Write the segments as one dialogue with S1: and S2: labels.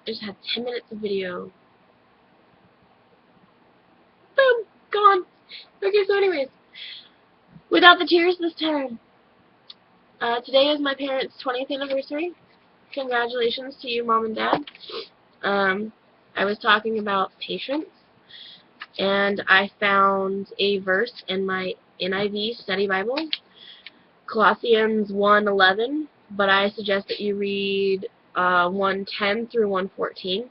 S1: I just had 10 minutes of video. Boom! Gone. Okay, so anyways, without the tears this time. Today is my parents' 20th anniversary. Congratulations to you, Mom and Dad. I was talking about patience, and I found a verse in my NIV study Bible, Colossians 1:11, but I suggest that you read 1:10 through 1:14,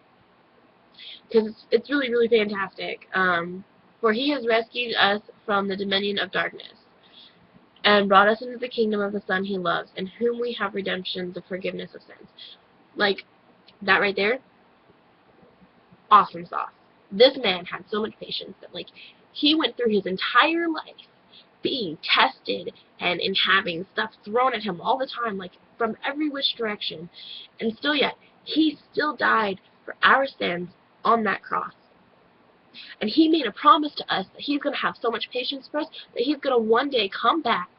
S1: because it's really, really fantastic. For he has rescued us from the dominion of darkness, and brought us into the kingdom of the Son he loves, in whom we have redemption, the forgiveness of sins. Like, that right there, awesome sauce. This man had so much patience that, like, he went through his entire life being tested and having stuff thrown at him all the time, like, from every which direction, and still yet, he still died for our sins on that cross. And he made a promise to us that he's going to have so much patience for us that he's going to one day come back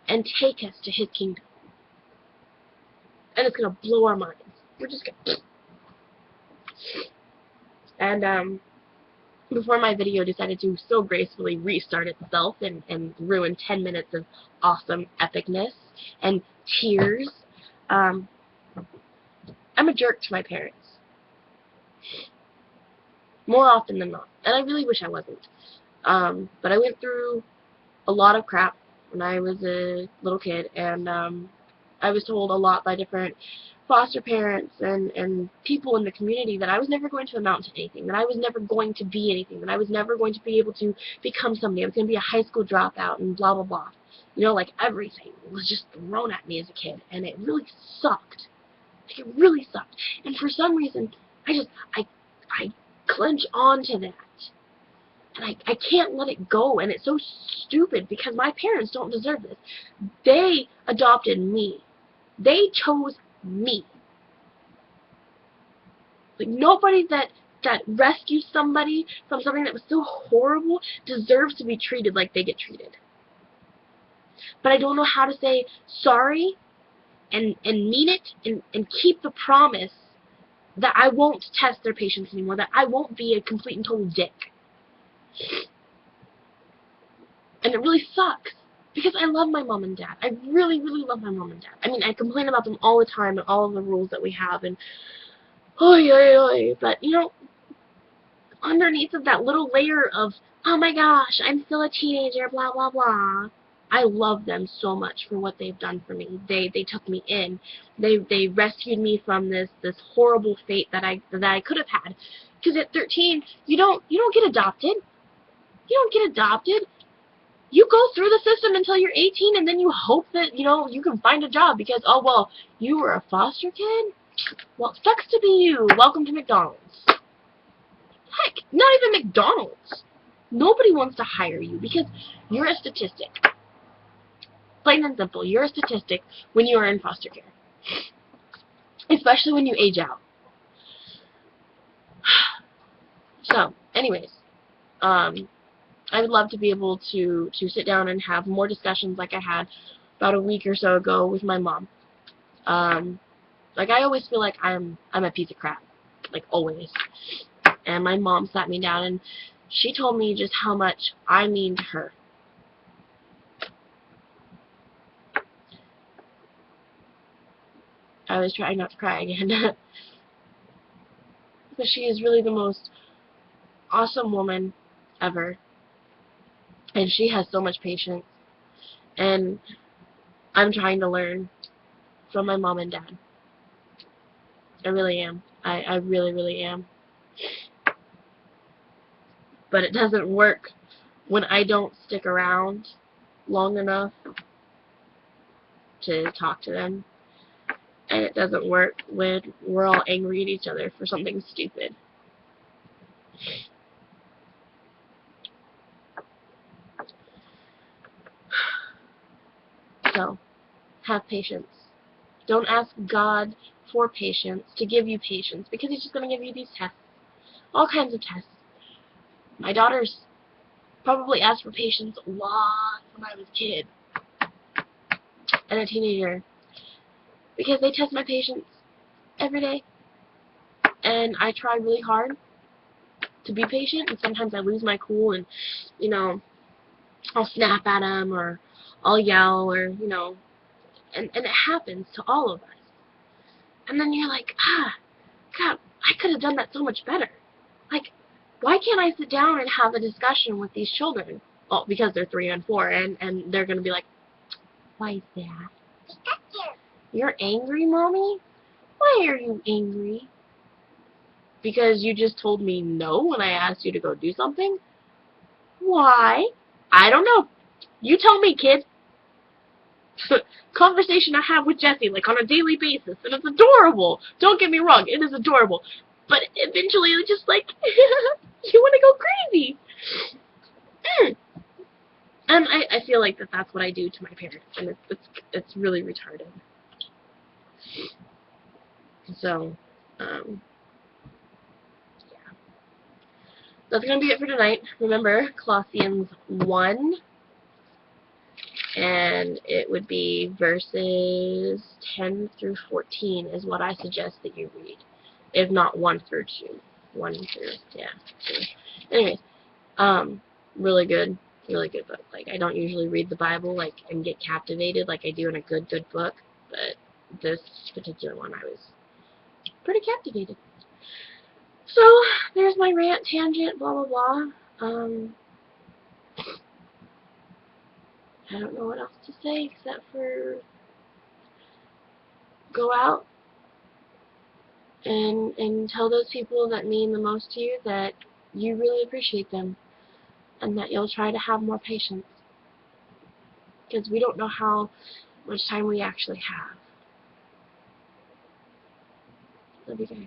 S1: and take us to his kingdom. And it's going to blow our minds. We're just going to... And, before my video decided to so gracefully restart itself and ruin 10 minutes of awesome epicness and tears, I'm a jerk to my parents. More often than not. And I really wish I wasn't. But I went through a lot of crap when I was a little kid, and I was told a lot by different foster parents and people in the community that I was never going to amount to anything, that I was never going to be anything, that I was never going to be able to become somebody. I was going to be a high school dropout and blah, blah, blah. You know, like, everything was just thrown at me as a kid, and it really sucked. Like, it really sucked. And for some reason, I clench on to that. And I can't let it go, and it's so stupid because my parents don't deserve this. They adopted me. They chose me. Like, nobody that rescues somebody from something that was so horrible deserves to be treated like they get treated. But I don't know how to say sorry and mean it and keep the promise that I won't test their patience anymore, that I won't be a complete and total dick. And it really sucks. Because I love my mom and dad. I really, really love my mom and dad. I mean, I complain about them all the time and all of the rules that we have and oy, oy, oy. But, you know, underneath of that little layer of, oh my gosh, I'm still a teenager, blah, blah, blah, I love them so much for what they've done for me. They took me in. They rescued me from this horrible fate that I could have had. Because at 13, you don't get adopted. You don't get adopted. You go through the system until you're 18, and then you hope that, you know, you can find a job because, oh, well, you were a foster kid? Well, sucks to be you. Welcome to McDonald's. Heck, not even McDonald's. Nobody wants to hire you because you're a statistic. Plain and simple, you're a statistic when you are in foster care. Especially when you age out. So, anyways, I would love to be able to sit down and have more discussions like I had about a week or so ago with my mom. Like, I always feel like I'm a piece of crap. Like, always. And my mom sat me down and she told me just how much I mean to her. I was trying not to cry again. But she is really the most awesome woman ever. And she has so much patience. And I'm trying to learn from my mom and dad. I really am. I really, really am. But it doesn't work when I don't stick around long enough to talk to them. And it doesn't work when we're all angry at each other for something stupid. So, have patience. Don't ask God for patience, to give you patience, because He's just going to give you these tests. All kinds of tests. My daughters probably asked for patience a lot when I was a kid and a teenager, because they test my patience every day. and I try really hard to be patient, and sometimes I lose my cool, and, you know, I'll snap at them, or I'll yell, or, you know, and it happens to all of us. And then you're like, God, I could have done that so much better. Like, why can't I sit down and have a discussion with these children? Well, because they're 3 and 4, and they're going to be like, why is that? You're angry, Mommy? Why are you angry? Because you just told me no when I asked you to go do something? Why? I don't know. You tell me, kid. Conversation I have with Jessie, like, on a daily basis, and it's adorable. Don't get me wrong, it is adorable. But eventually, it's just like, you want to go crazy. And I feel like that's what I do to my parents, and it's really retarded. So, yeah. That's going to be it for tonight. Remember, Colossians 1, and it would be verses 10 through 14 is what I suggest that you read. If not 1 through 2. 1 through, yeah. 2. Anyways, really good book. Like, I don't usually read the Bible, like, and get captivated like I do in a good book, but this particular one I was pretty captivated. So, there's my rant, tangent, blah, blah, blah. I don't know what else to say except for go out and tell those people that mean the most to you that you really appreciate them, and that you'll try to have more patience, because we don't know how much time we actually have. Love you guys.